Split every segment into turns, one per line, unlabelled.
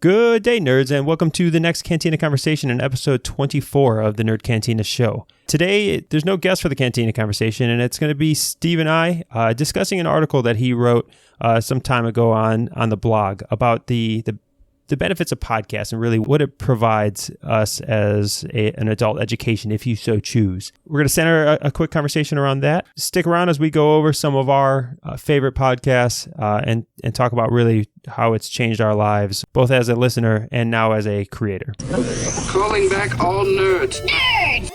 Good day, nerds, and welcome to the next Cantina Conversation in episode 24 of the Nerd Cantina Show. Today, there's no guest for the Cantina Conversation, and it's going to be Steve and I discussing an article that he wrote some time ago on the blog about the benefits of podcasts and really what it provides us as an adult education, if you so choose. We're going to center a quick conversation around that. Stick around as we go over some of our favorite podcasts and talk about really how it's changed our lives, both as a listener and now as a creator.
Calling back all nerds.
Nerds!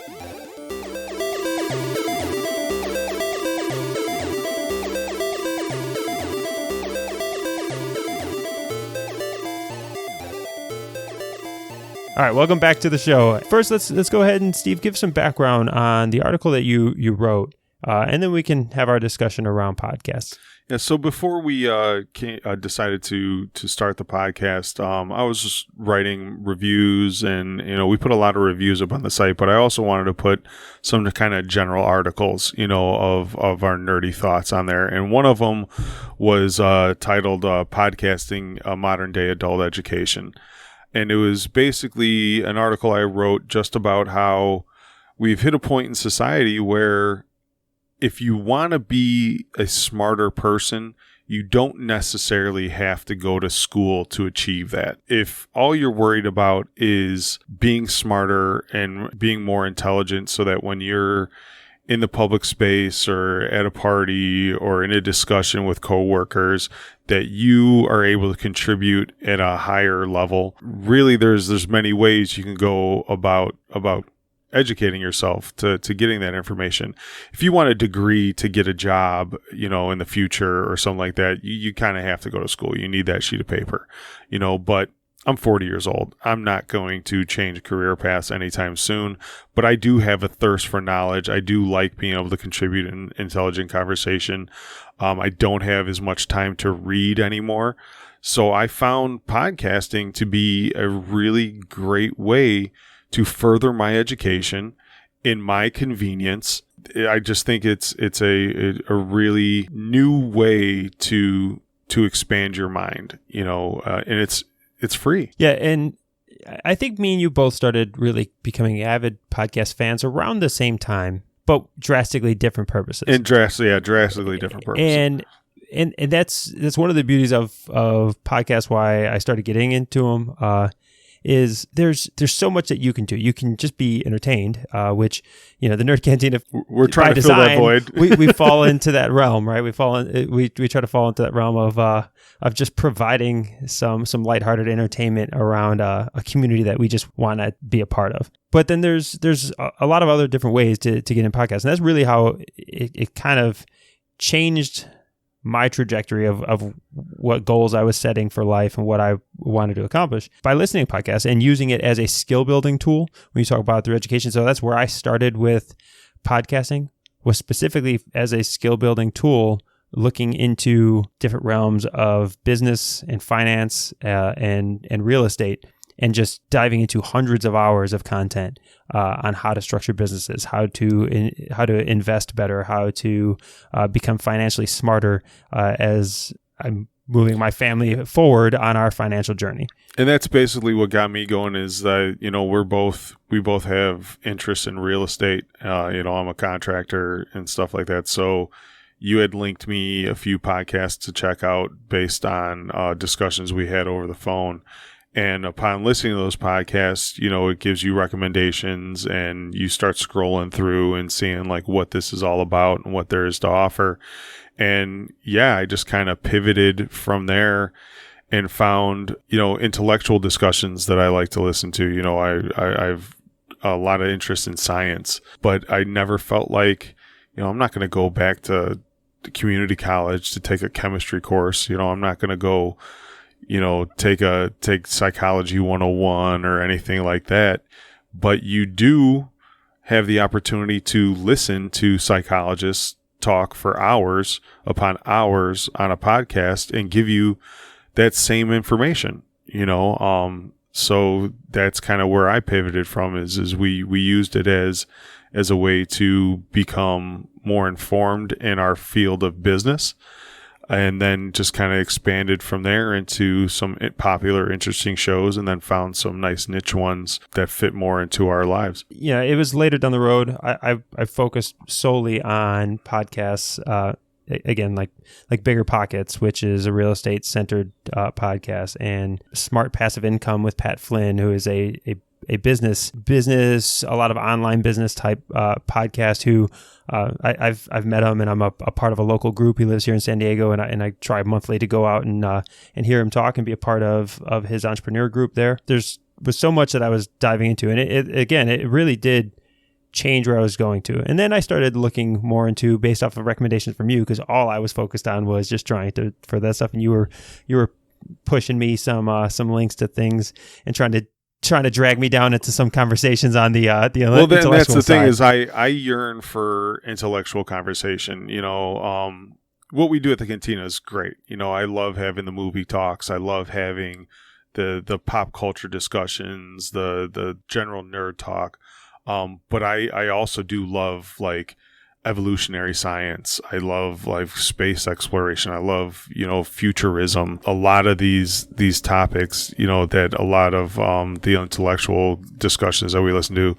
All right, welcome back to the show. First, let's go ahead and, Steve, give some background on the article that you wrote, and then we can have our discussion around podcasts.
Yeah, so before we decided to start the podcast, I was just writing reviews, and we put a lot of reviews up on the site, but I also wanted to put some kind of general articles, of our nerdy thoughts on there, and one of them was titled "Podcasting: A Modern Day Adult Education." And it was basically an article I wrote just about how we've hit a point in society where if you want to be a smarter person, you don't necessarily have to go to school to achieve that. If all you're worried about is being smarter and being more intelligent so that when you're in the public space or at a party or in a discussion with coworkers, that you are able to contribute at a higher level. Really, there's many ways you can go about educating yourself to getting that information. If you want a degree to get a job, in the future or something like that, you kind of have to go to school. You need that sheet of paper, but I'm 40 years old. I'm not going to change career paths anytime soon, but I do have a thirst for knowledge. I do like being able to contribute in intelligent conversation. I don't have as much time to read anymore. So I found podcasting to be a really great way to further my education in my convenience. I just think it's a really new way to expand your mind, and it's free.
Yeah, and I think me and you both started really becoming avid podcast fans around the same time, but drastically different purposes.
And drastically different purposes.
And that's one of the beauties of podcasts. Why I started getting into them is there's so much that you can do. You can just be entertained, which the Nerd Cantina,
we're trying to fill that void.
we fall into that realm, right? We try to fall into that realm of just providing some lighthearted entertainment around a community that we just want to be a part of. But then there's a lot of other different ways to get in podcasts, and that's really how it kind of changed my trajectory of what goals I was setting for life and what I wanted to accomplish by listening to podcasts and using it as a skill building tool when you talk about through education. So that's where I started with podcasting, was specifically as a skill building tool, looking into different realms of business and finance and real estate, and just diving into hundreds of hours of content on how to structure businesses, how to invest better, how to become financially smarter as I'm moving my family forward on our financial journey.
And that's basically what got me going is that, we both have interest in real estate. I'm a contractor and stuff like that. So you had linked me a few podcasts to check out based on discussions we had over the phone. And upon listening to those podcasts, it gives you recommendations and you start scrolling through and seeing like what this is all about and what there is to offer. And yeah, I just kind of pivoted from there and found, intellectual discussions that I like to listen to. I've a lot of interest in science, but I never felt like, I'm not going to go back to community college to take a chemistry course. I'm not going to go take Psychology 101 or anything like that. But you do have the opportunity to listen to psychologists talk for hours upon hours on a podcast and give you that same information, so that's kind of where I pivoted from is we used it as a way to become more informed in our field of business. and then just kind of expanded from there into some popular, interesting shows, and then found some nice niche ones that fit more into our lives.
Yeah, it was later down the road. I focused solely on podcasts. Again, like Bigger Pockets, which is a real estate centered podcast, and Smart Passive Income with Pat Flynn, who is a business, a lot of online business type podcast. Who I've met him, and I'm a part of a local group. He lives here in San Diego, and I try monthly to go out and hear him talk and be a part of his entrepreneur group there. Was so much that I was diving into, and it really did change where I was going to. And then I started looking more into, based off of recommendations from you, because all I was focused on was just trying for that stuff, and you were pushing me some links to things and trying to drag me down into some conversations on the
well, then
intellectual
that's the
side.
thing is I yearn for intellectual conversation. What we do at the Cantina is great. I love having the movie talks. I love having the pop culture discussions, the general nerd talk. But I also do love like evolutionary science. I love like space exploration. I love, futurism. A lot of these topics, that a lot of the intellectual discussions that we listen to,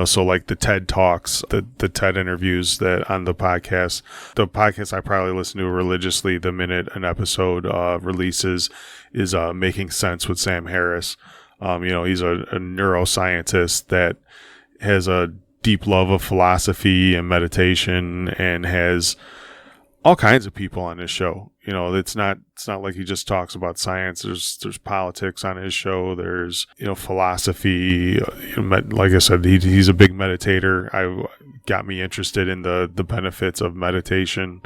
so like the TED Talks, the TED interviews that on the podcast I probably listen to religiously the minute an episode releases is Making Sense with Sam Harris. He's a neuroscientist that has a deep love of philosophy and meditation, and has all kinds of people on his show. It's not like he just talks about science. There's politics on his show. There's Philosophy. Like I said, he's a big meditator. Got me interested in the benefits of meditation.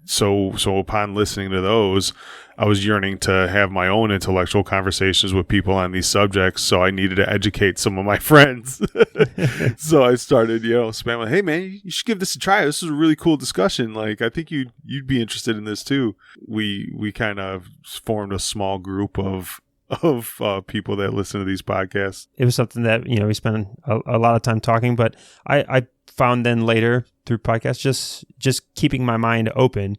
So upon listening to those, I was yearning to have my own intellectual conversations with people on these subjects, so I needed to educate some of my friends. So I started, spamming, "Hey man, you should give this a try. This is a really cool discussion. Like, I think you'd be interested in this too." We kind of formed a small group of people that listen to these podcasts.
It was something that we spent a lot of time talking, but I found then later through podcasts, just keeping my mind open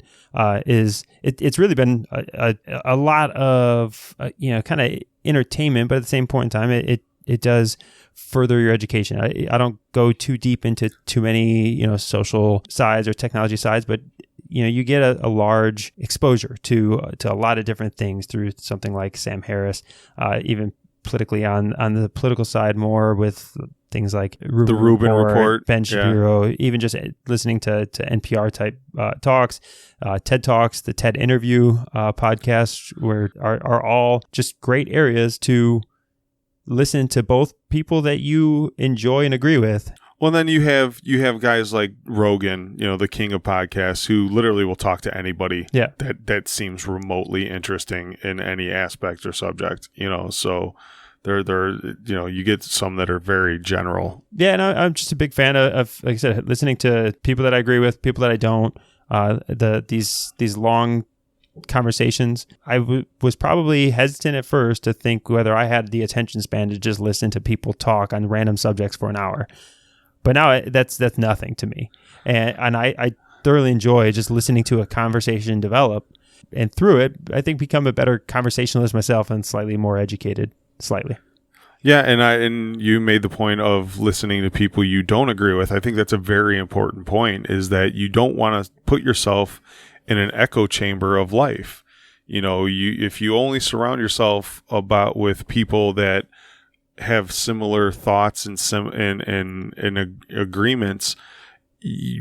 it's really been a lot of kind of entertainment, but at the same point in time it does further your education. I don't go too deep into too many social sides or technology sides, but you get a large exposure to a lot of different things through something like Sam Harris, even politically on the political side, more with things like
the Rubin Report,
Ben Shapiro, even just listening to NPR type talks, TED Talks, the TED Interview podcast, where are all just great areas to listen to both people that you enjoy and agree with.
Well, then you have guys like Rogan, the king of podcasts, who literally will talk to anybody that seems remotely interesting in any aspect or subject, so they're you get some that are very general. Yeah,
and I'm just a big fan of, like I said, listening to people that I agree with, people that I don't. These long conversations. I was probably hesitant at first to think whether I had the attention span to just listen to people talk on random subjects for an hour. But now that's nothing to me. And I thoroughly enjoy just listening to a conversation develop. And through it, I think become a better conversationalist myself and slightly more educated, slightly.
Yeah, and you made the point of listening to people you don't agree with. I think that's a very important point, is that you don't want to put yourself in an echo chamber of life. If you only surround yourself with people that have similar thoughts and agreements,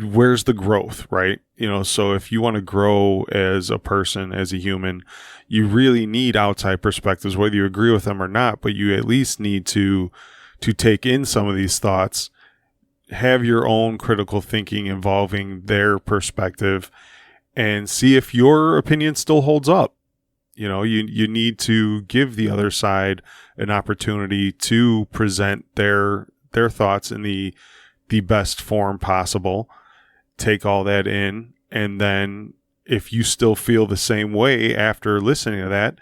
where's the growth, right? So if you want to grow as a person, as a human, you really need outside perspectives, whether you agree with them or not, but you at least need to take in some of these thoughts, have your own critical thinking involving their perspective, and see if your opinion still holds up. You need to give the other side an opportunity to present their thoughts in the best form possible. Take all that in, and then if you still feel the same way after listening to that,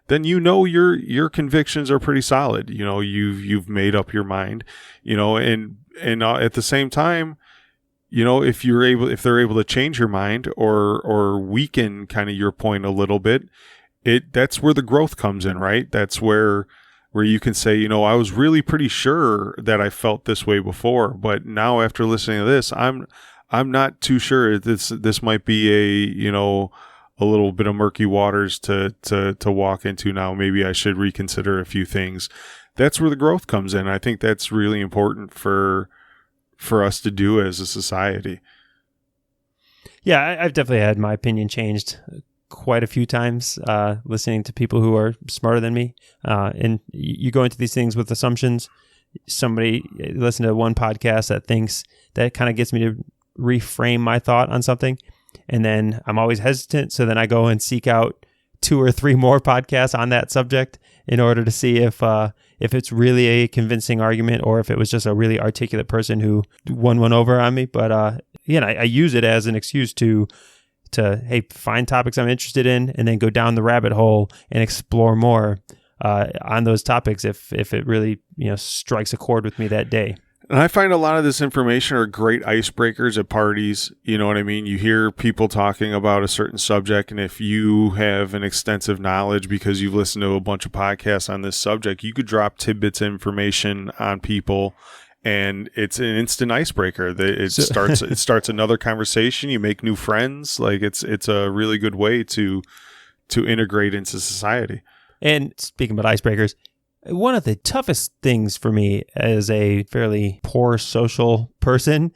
then your convictions are pretty solid. You've made up your mind. And at the same time, if they're able to change your mind or weaken kind of your point a little bit, that's where the growth comes in, right? That's where you can say, I was really pretty sure that I felt this way before, but now after listening to this, I'm not too sure. This might be a little bit of murky waters to walk into now. Maybe I should reconsider a few things. That's where the growth comes in. I think that's really important for us to do as a society.
Yeah, I've definitely had my opinion changed quite a few times listening to people who are smarter than me. And you go into these things with assumptions. Somebody listen to one podcast that kind of gets me to reframe my thought on something. And then I'm always hesitant. So then I go and seek out 2 or 3 more podcasts on that subject in order to see if it's really a convincing argument or if it was just a really articulate person who won one over on me. But I use it as an excuse to find topics I'm interested in and then go down the rabbit hole and explore more on those topics if it really strikes a chord with me that day.
And I find a lot of this information are great icebreakers at parties. You know what I mean? You hear people talking about a certain subject, and if you have an extensive knowledge because you've listened to a bunch of podcasts on this subject, you could drop tidbits of information on people, and it's an instant icebreaker. It starts another conversation. You make new friends. Like it's a really good way to integrate into society.
And speaking about icebreakers, one of the toughest things for me as a fairly poor social person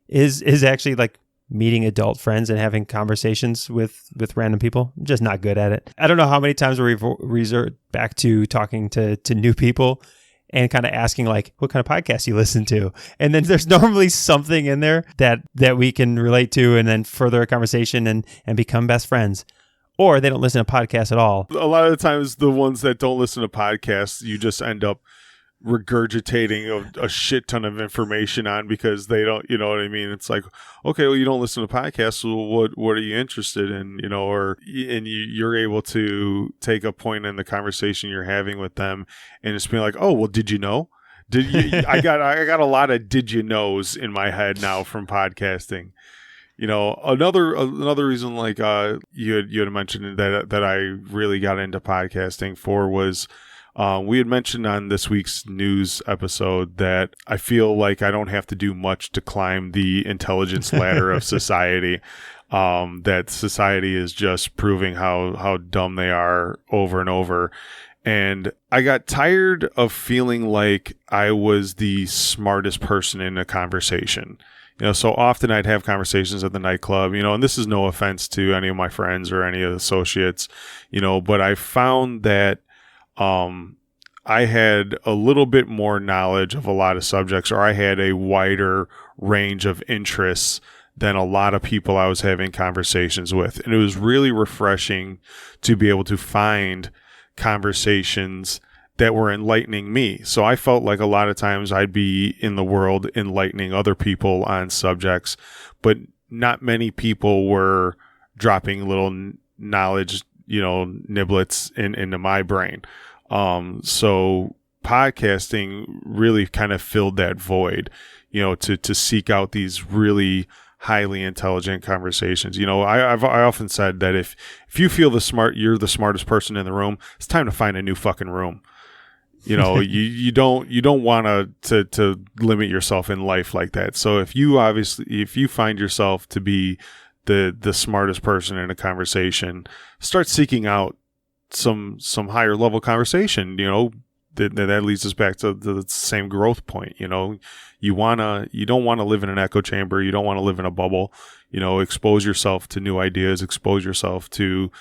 is actually like meeting adult friends and having conversations with random people. I'm just not good at it. I don't know how many times we resort back to talking to new people and kind of asking like, what kind of podcast you listen to? And then there's normally something in there that we can relate to and then further a conversation and become best friends. Or they don't listen to podcasts at all.
A lot of the times, the ones that don't listen to podcasts, you just end up regurgitating a shit ton of information on because they don't, you know what I mean? It's like, okay, well, you don't listen to podcasts, so what are you interested in? You're able to take a point in the conversation you're having with them and just be like, oh, well, did you know? I got a lot of did you knows in my head now from podcasting. Another reason, like you had mentioned that I really got into podcasting for was we had mentioned on this week's news episode that I feel like I don't have to do much to climb the intelligence ladder of society. That society is just proving how dumb they are over and over. And I got tired of feeling like I was the smartest person in a conversation. So often I'd have conversations at the nightclub, and this is no offense to any of my friends or any of the associates, but I found that I had a little bit more knowledge of a lot of subjects, or I had a wider range of interests than a lot of people I was having conversations with. And it was really refreshing to be able to find conversations that were enlightening me. So I felt like a lot of times I'd be in the world enlightening other people on subjects, but not many people were dropping little knowledge, niblets into my brain. So podcasting really kind of filled that void, to seek out these really highly intelligent conversations. I often said that if you feel you're the smartest person in the room, it's time to find a new fucking room. You don't want to limit yourself in life like that. So if you find yourself to be the smartest person in a conversation, start seeking out some higher level conversation. That leads us back to the same growth point. You don't want to live in an echo chamber. You don't want to live in a bubble. Expose yourself to new ideas. Expose yourself to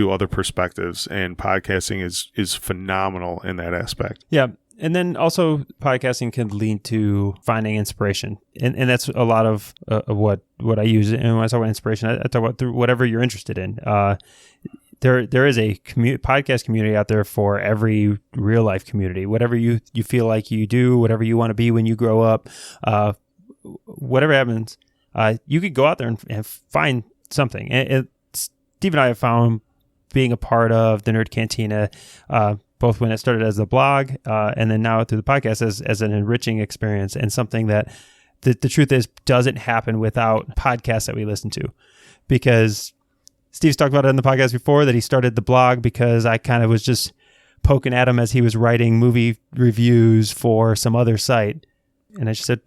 other perspectives, and podcasting is phenomenal in that aspect.
Yeah. And then also podcasting can lead to finding inspiration. And that's a lot of what I use. And when I talk about inspiration, I talk about through whatever you're interested in. There is a podcast community out there for every real life community. Whatever you feel like you do, whatever you want to be when you grow up, whatever happens, you could go out there and find something. And Steve and I have found being a part of the Nerd Cantina, both when it started as a blog and then now through the podcast as an enriching experience and something that the truth is doesn't happen without podcasts that we listen to, because Steve's talked about it in the podcast before that he started the blog because I kind of was just poking at him as he was writing movie reviews for some other site. And I just said,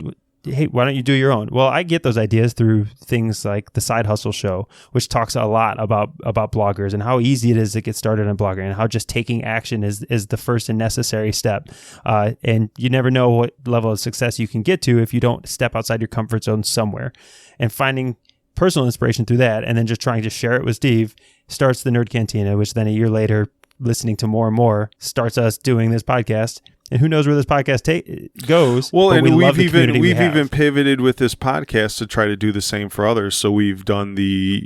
hey, why don't you do your own? Well, I get those ideas through things like the Side Hustle Show, which talks a lot about bloggers and how easy it is to get started in blogging and how just taking action is the first and necessary step. And you never know what level of success you can get to if you don't step outside your comfort zone somewhere. And finding personal inspiration through that and then just trying to share it with Steve starts the Nerd Cantina, which then a year later, listening to more and more, starts us doing this podcast. And who knows where this podcast goes?
Well, and we've
even
pivoted with this podcast to try to do the same for others. So we've done the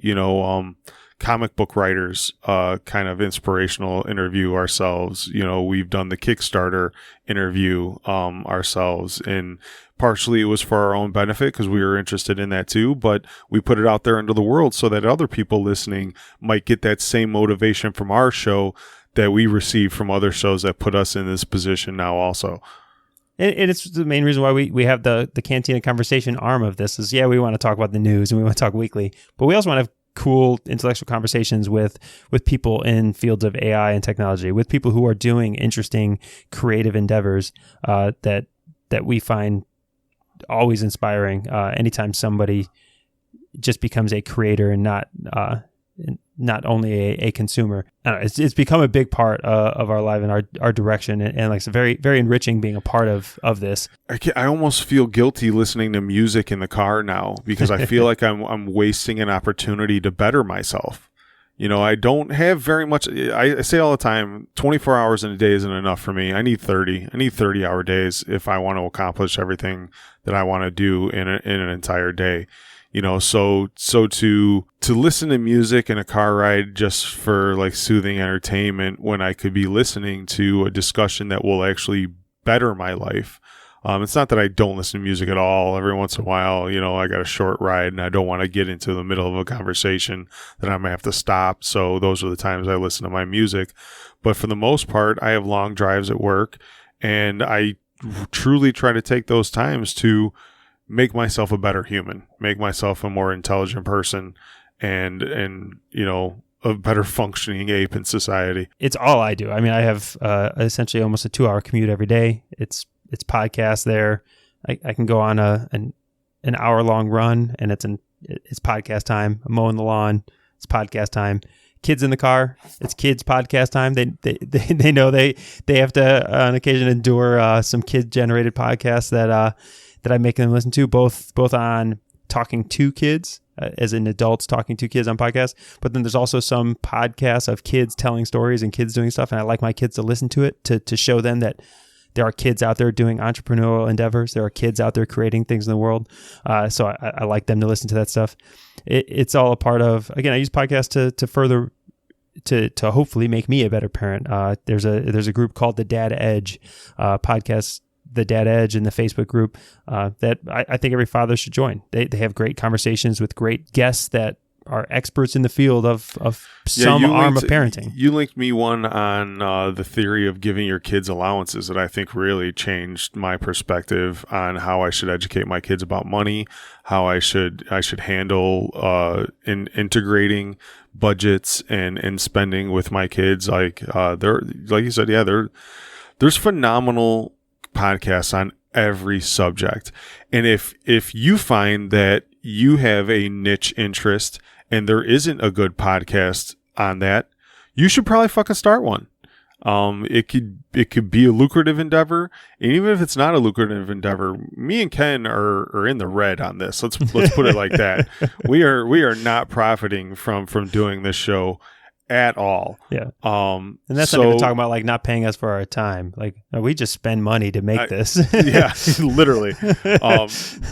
comic book writers kind of inspirational interview ourselves. We've done the Kickstarter interview ourselves, and partially it was for our own benefit because we were interested in that too. But we put it out there into the world so that other people listening might get that same motivation from our show that we receive from other shows that put us in this position now also.
And it's the main reason why we have the Cantina Conversation arm of this is, we want to talk about the news and we want to talk weekly, but we also want to have cool intellectual conversations with people in fields of AI and technology, with people who are doing interesting creative endeavors that we find always inspiring anytime somebody just becomes a creator and not only a consumer. I don't know, it's become a big part of our life and our direction, and like it's very, very enriching being a part of this.
I almost feel guilty listening to music in the car now because I feel like I'm wasting an opportunity to better myself. I don't have very much. I say all the time, 24 hours in a day isn't enough for me. I need 30. I need 30-hour days if I want to accomplish everything that I want to do in an entire day. So to listen to music in a car ride just for like soothing entertainment when I could be listening to a discussion that will actually better my life. It's not that I don't listen to music at all. Every once in a while, I got a short ride and I don't want to get into the middle of a conversation that I might have to stop. So those are the times I listen to my music. But for the most part, I have long drives at work, and I truly try to take those times to make myself a better human, make myself a more intelligent person, and a better functioning ape in society.
It's all I do. I mean, I have essentially almost a 2-hour commute every day. It's podcast there. I can go on an hour-long run, and it's podcast time. I'm mowing the lawn. It's podcast time. Kids in the car. It's kids podcast time. They know they have to on occasion endure some kid-generated podcasts that I make them listen to, both on talking to kids, as in adults talking to kids on podcasts. But then there's also some podcasts of kids telling stories and kids doing stuff. And I like my kids to listen to it to show them that there are kids out there doing entrepreneurial endeavors. There are kids out there creating things in the world. So I like them to listen to that stuff. It's all a part of, again, I use podcasts to further, to hopefully make me a better parent. There's a group called the Dad Edge podcast, the Dad Edge in the Facebook group that I think every father should join. They have great conversations with great guests that are experts in the field of some arm of parenting.
You linked me one on the theory of giving your kids allowances that I think really changed my perspective on how I should educate my kids about money, how I should handle in integrating budgets and spending with my kids. Like you said, there's phenomenal podcasts on every subject. And if you find that you have a niche interest and there isn't a good podcast on that, you should probably fucking start one. It could be a lucrative endeavor, and even if it's not a lucrative endeavor, me and Ken are in the red on this. Let's put it like that. We are not profiting from doing this show at all.
Yeah. And that's not even talking about like not paying us for our time. Like, no, we just spend money to make this.
Yeah, literally.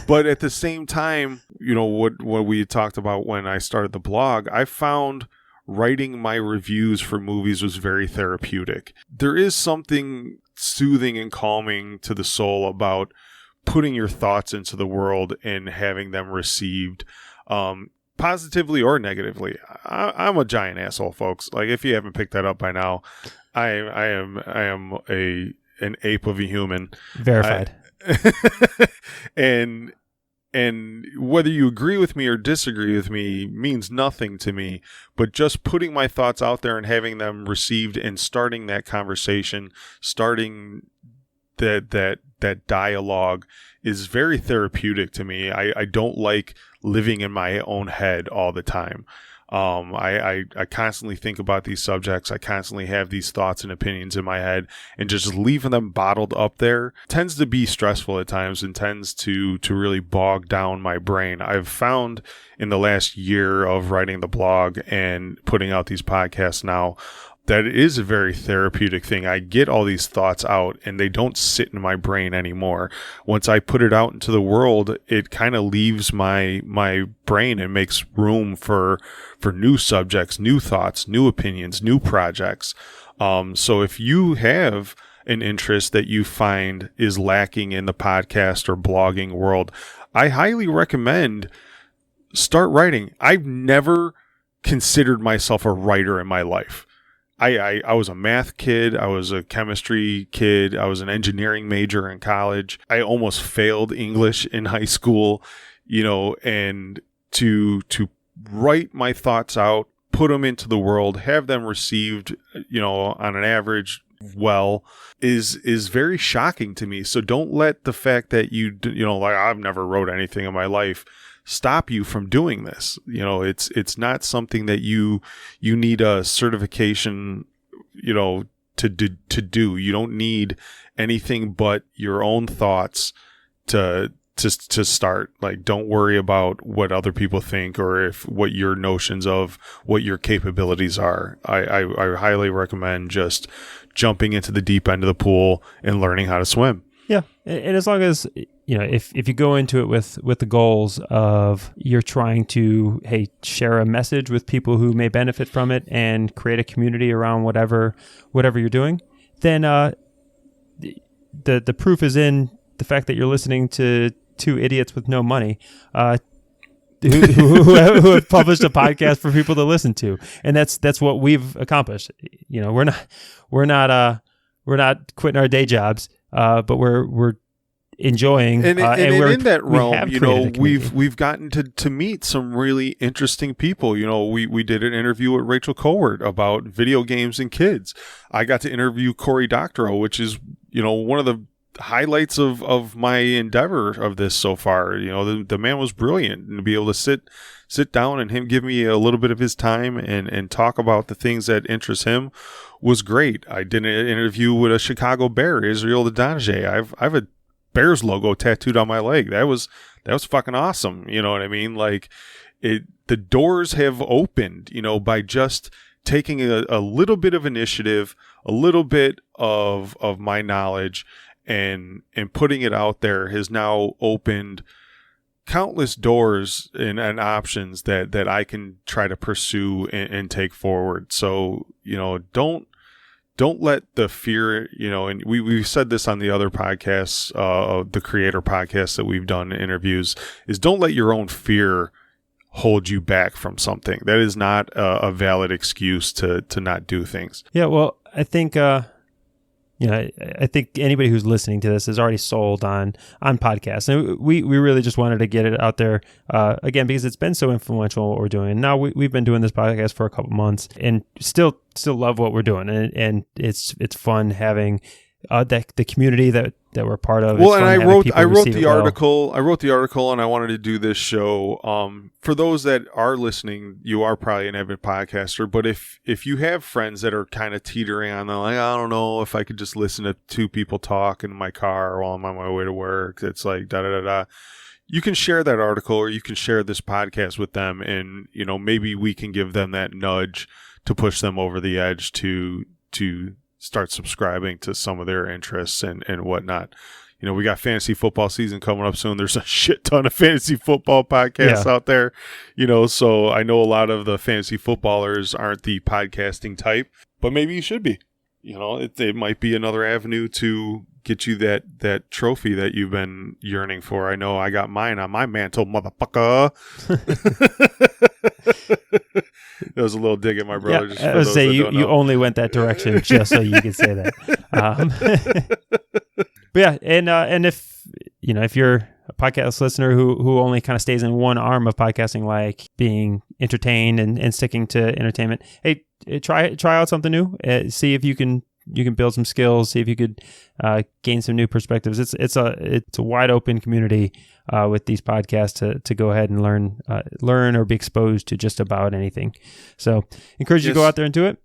But at the same time, what we talked about when I started the blog, I found writing my reviews for movies was very therapeutic. There is something soothing and calming to the soul about putting your thoughts into the world and having them received, positively or negatively. I'm a giant asshole, folks. Like, if you haven't picked that up by now, I am an ape of a human.
Verified.
And And whether you agree with me or disagree with me means nothing to me, but just putting my thoughts out there and having them received and starting that conversation, starting that dialogue is very therapeutic to me. I don't like living in my own head all the time. I constantly think about these subjects. I constantly have these thoughts and opinions in my head, and just leaving them bottled up there tends to be stressful at times and tends to really bog down my brain. I've found in the last year of writing the blog and putting out these podcasts now, that it is a very therapeutic thing. I get all these thoughts out and they don't sit in my brain anymore. Once I put it out into the world, it kind of leaves my brain and makes room for new subjects, new thoughts, new opinions, new projects. So if you have an interest that you find is lacking in the podcast or blogging world, I highly recommend start writing. I've never considered myself a writer in my life. I was a math kid. I was a chemistry kid. I was an engineering major in college. I almost failed English in high school, and to write my thoughts out, put them into the world, have them received, on an average well, is very shocking to me. So don't let the fact that I've never wrote anything in my life stop you from doing this. It's not something that you need a certification, to do. You don't need anything but your own thoughts to start. Like, don't worry about what other people think or what your notions of what your capabilities are. I highly recommend just jumping into the deep end of the pool and learning how to swim.
Yeah, and as long as if you go into it with the goals of you're trying to share a message with people who may benefit from it and create a community around whatever you're doing, then the proof is in the fact that you're listening to two idiots with no money who have published a podcast for people to listen to, and that's what we've accomplished. We're not quitting our day jobs, but we're enjoying
and
we're
in that realm,
we've
gotten to meet some really interesting people. We did an interview with Rachel Colward about video games and kids. I got to interview Cory Doctorow, which is one of the highlights of my endeavor of this so far. The man was brilliant, and to be able to sit down and him give me a little bit of his time and talk about the things that interest him was great. I did an interview with a Chicago Bear, Israel Dadonjé. I've a Bears logo tattooed on my leg. That was fucking awesome. You know what I mean? Like, the doors have opened, by just taking a little bit of initiative, a little bit of my knowledge, and putting it out there has now opened countless doors and options that I can try to pursue and take forward. So, don't let the fear, and we've said this on the other podcasts, the creator podcasts that we've done interviews, is don't let your own fear hold you back from something. That is not a valid excuse to not do things.
Yeah, well, I think I think anybody who's listening to this is already sold on podcasts. And we really just wanted to get it out there, again, because it's been so influential what we're doing. And now we've been doing this podcast for a couple months and still love what we're doing. And it's fun having the community that we're part of.
Well, and I wrote the article. I wrote the article, and I wanted to do this show. For those that are listening, you are probably an avid podcaster. But if you have friends that are kind of teetering on, like, I don't know if I could just listen to two people talk in my car while I'm on my way to work. It's like da da da da. You can share that article, or you can share this podcast with them, and maybe we can give them that nudge to push them over the edge to start subscribing to some of their interests and whatnot. We got fantasy football season coming up soon. There's a shit ton of fantasy football podcasts out there, so I know a lot of the fantasy footballers aren't the podcasting type, but maybe you should be. It might be another avenue to get you that trophy that you've been yearning for. I know I got mine on my mantle, motherfucker. That was a little dig at my brother.
Yeah, I would say you only went that direction just so you could say that. But yeah, and if you're a podcast listener who only kind of stays in one arm of podcasting, like being entertained and sticking to entertainment, hey, try out something new. See if you can build some skills. See if you could gain some new perspectives. It's a wide open community with these podcasts to go ahead and learn or be exposed to just about anything. So encourage you to go out there and do it.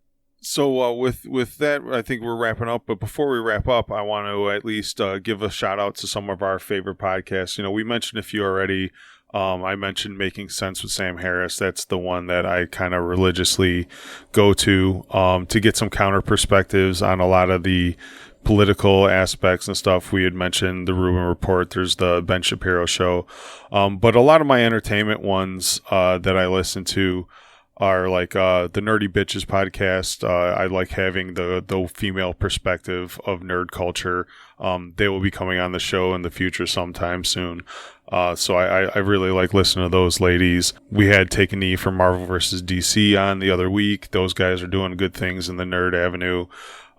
So with that, I think we're wrapping up. But before we wrap up, I want to at least give a shout out to some of our favorite podcasts. We mentioned a few already. I mentioned Making Sense with Sam Harris. That's the one that I kind of religiously go to get some counter perspectives on a lot of the political aspects and stuff. We had mentioned the Rubin Report. There's the Ben Shapiro Show. But a lot of my entertainment ones that I listen to are like the Nerdy Bitches podcast. I like having the female perspective of nerd culture. They will be coming on the show in the future sometime soon. So I really like listening to those ladies. We had Take a Knee from Marvel vs. DC on the other week. Those guys are doing good things in the nerd avenue.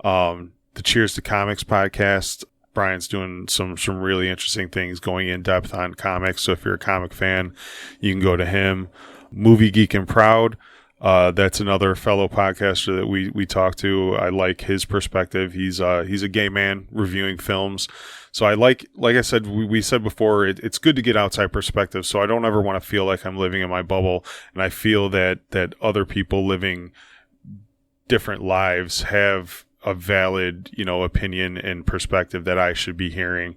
The Cheers to Comics podcast. Brian's doing some really interesting things, going in depth on comics. So if you're a comic fan, you can go to him. Movie Geek and Proud. That's another fellow podcaster that we talk to. I like his perspective. He's a gay man reviewing films. So I like I said, we said before, it's good to get outside perspective. So I don't ever want to feel like I'm living in my bubble. And I feel that other people living different lives have a valid, opinion and perspective that I should be hearing.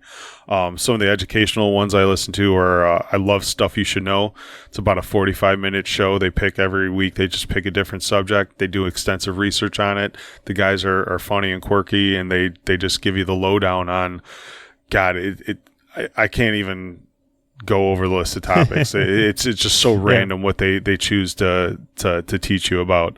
Some of the educational ones I listen to are, I love Stuff You Should Know. It's about a 45-minute show. They pick every week. They just pick a different subject. They do extensive research on it. The guys are funny and quirky, and they just give you the lowdown on, God, I can't even go over the list of topics. It's just so random what they choose to teach you about.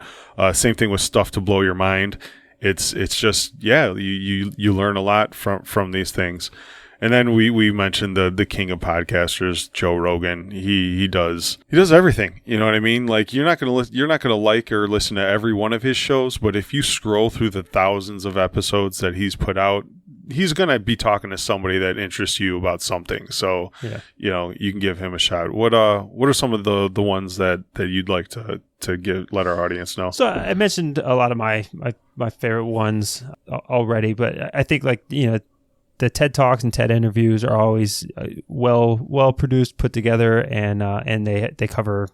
Same thing with Stuff to Blow Your Mind. It's just, you learn a lot from these things. And then we mentioned the king of podcasters, Joe Rogan. He does everything. You know what I mean? Like, you're not gonna like or listen to every one of his shows, but if you scroll through the thousands of episodes that he's put out, he's gonna be talking to somebody that interests you about something. So you can give him a shot. What are some of the ones that you'd like to let our audience know? So
I mentioned a lot of my favorite ones already, but I think the TED Talks and TED interviews are always well produced, put together, and they cover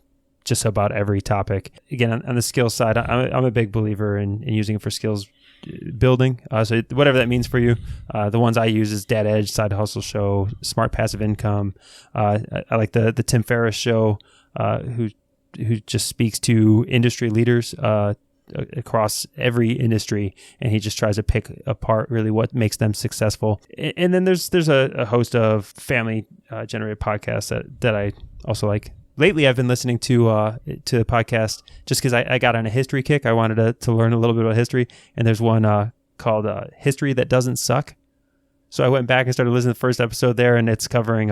just about every topic. Again, on the skills side, I'm a big believer in using it for skills building. So whatever that means for you. The ones I use is Dad Edge, Side Hustle Show, Smart Passive Income. I like the Tim Ferriss Show, who just speaks to industry leaders across every industry, and he just tries to pick apart really what makes them successful. And then there's a host of family generated podcasts that I also like. Lately, I've been listening to the podcast just because I got on a history kick. I wanted to learn a little bit about history, and there's one called History That Doesn't Suck. So I went back and started listening to the first episode there, and it's covering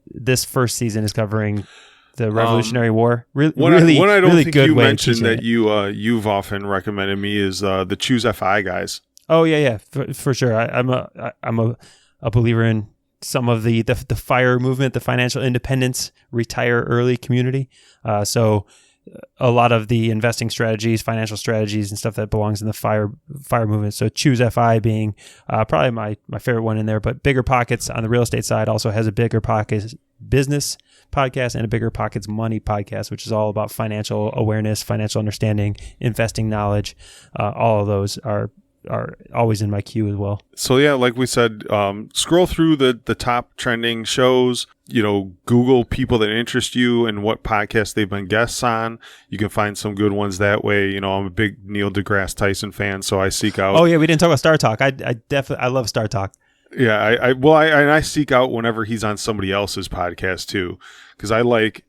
this first season is covering the Revolutionary War. One
I don't
really
think
good
you
way
mentioned that you've often recommended me is the Choose FI guys.
Oh yeah, for sure. I'm a believer in some of the FIRE movement, the financial independence, retire early community. So a lot of the investing strategies, financial strategies, and stuff that belongs in the FIRE movement. So Choose FI being probably my favorite one in there. But Bigger Pockets on the real estate side also has a Bigger Pockets business podcast and a Bigger Pockets money podcast, which is all about financial awareness, financial understanding, investing knowledge. All of those are always in my queue as well.
So yeah, like we said, scroll through the top trending shows, Google people that interest you and what podcasts they've been guests on. You can find some good ones that way. I'm a big Neil deGrasse Tyson fan, so I seek out.
Oh yeah, we didn't talk about Star Talk. I definitely love Star Talk.
Yeah, I seek out whenever he's on somebody else's podcast too, because I like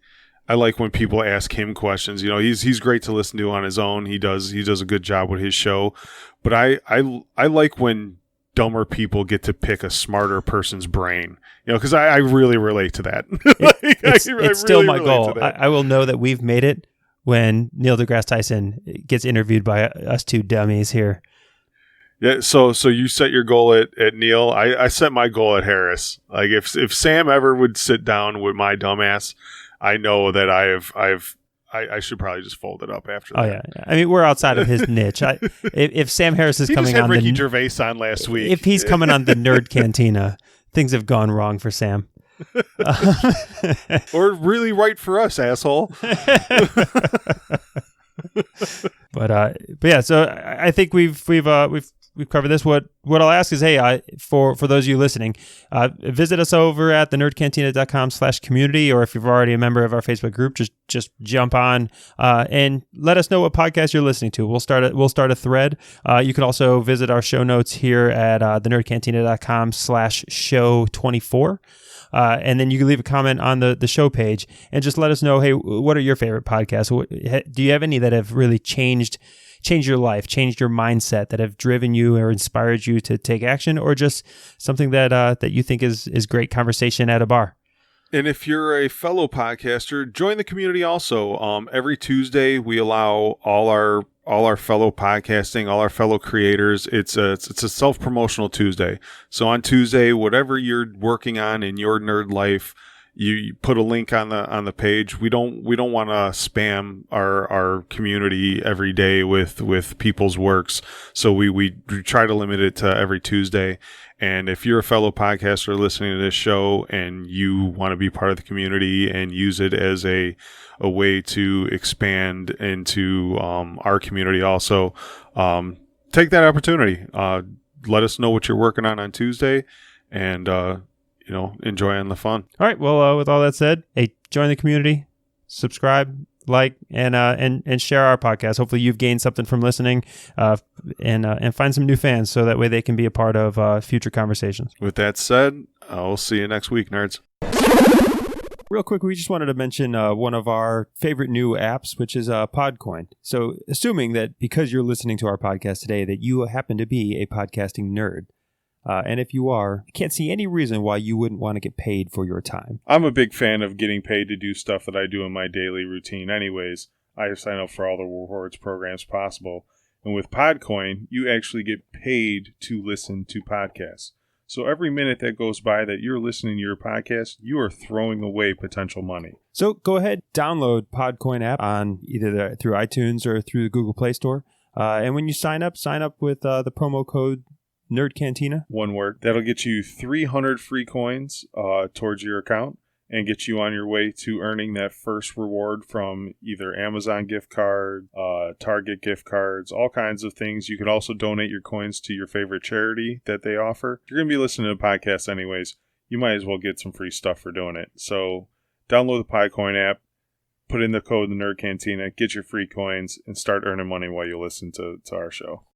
when people ask him questions. He's great to listen to on his own. He does a good job with his show, but I like when dumber people get to pick a smarter person's brain. Because I really relate to that.
It's still my goal. I will know that we've made it when Neil deGrasse Tyson gets interviewed by us two dummies here.
Yeah, so you set your goal at Neil. I set my goal at Harris. Like if Sam ever would sit down with my dumbass, I know that I should probably just fold it up after that.
Oh yeah, I mean we're outside of his niche. If Sam Harris is
he
coming
just had
on
Ricky Gervais on last week.
If he's coming on the Nerd Cantina, things have gone wrong for Sam.
Or really right for us, asshole.
But yeah, so I think we've covered this. What I'll ask is, hey, for those of you listening, visit us over at thenerdcantina.com/community, or if you're already a member of our Facebook group, just jump on and let us know what podcast you're listening to. We'll start a thread. You can also visit our show notes here at thenerdcantina.com/show24. And then you can leave a comment on the show page and just let us know, hey, what are your favorite podcasts? Do you have any that have really changed your life, changed your mindset, that have driven you or inspired you to take action, or just something that you think is great conversation at a bar?
And if you're a fellow podcaster, join the community also. Every Tuesday, we allow all our fellow podcasting, all our fellow creators. It's a self-promotional Tuesday. So on Tuesday, whatever you're working on in your nerd life, you put a link on the page. We don't want to spam our community every day with people's works. So we try to limit it to every Tuesday. And if you're a fellow podcaster listening to this show and you want to be part of the community and use it as a way to expand into our community also, take that opportunity. Let us know what you're working on Tuesday, and enjoy on the fun.
All right. Well, with all that said, hey, join the community, subscribe, like, and share our podcast. Hopefully you've gained something from listening, and find some new fans so that way they can be a part of future conversations.
With that said, we'll see you next week, nerds.
Real quick, we just wanted to mention one of our favorite new apps, which is Podcoin. So assuming that because you're listening to our podcast today that you happen to be a podcasting nerd, and if you are, I can't see any reason why you wouldn't want to get paid for your time.
I'm a big fan of getting paid to do stuff that I do in my daily routine anyways. I sign up for all the rewards programs possible. And with Podcoin, you actually get paid to listen to podcasts. So every minute that goes by that you're listening to your podcast, you are throwing away potential money.
So go ahead, download Podcoin app on either through iTunes or through the Google Play Store. And when you sign up with the promo code Nerd Cantina.
One word. That'll get you 300 free coins towards your account and get you on your way to earning that first reward from either Amazon gift card, Target gift cards, all kinds of things. You can also donate your coins to your favorite charity that they offer. If you're going to be listening to podcasts anyways, you might as well get some free stuff for doing it. So download the Podcoin app, put in the code the Nerd Cantina, get your free coins, and start earning money while you listen to our show.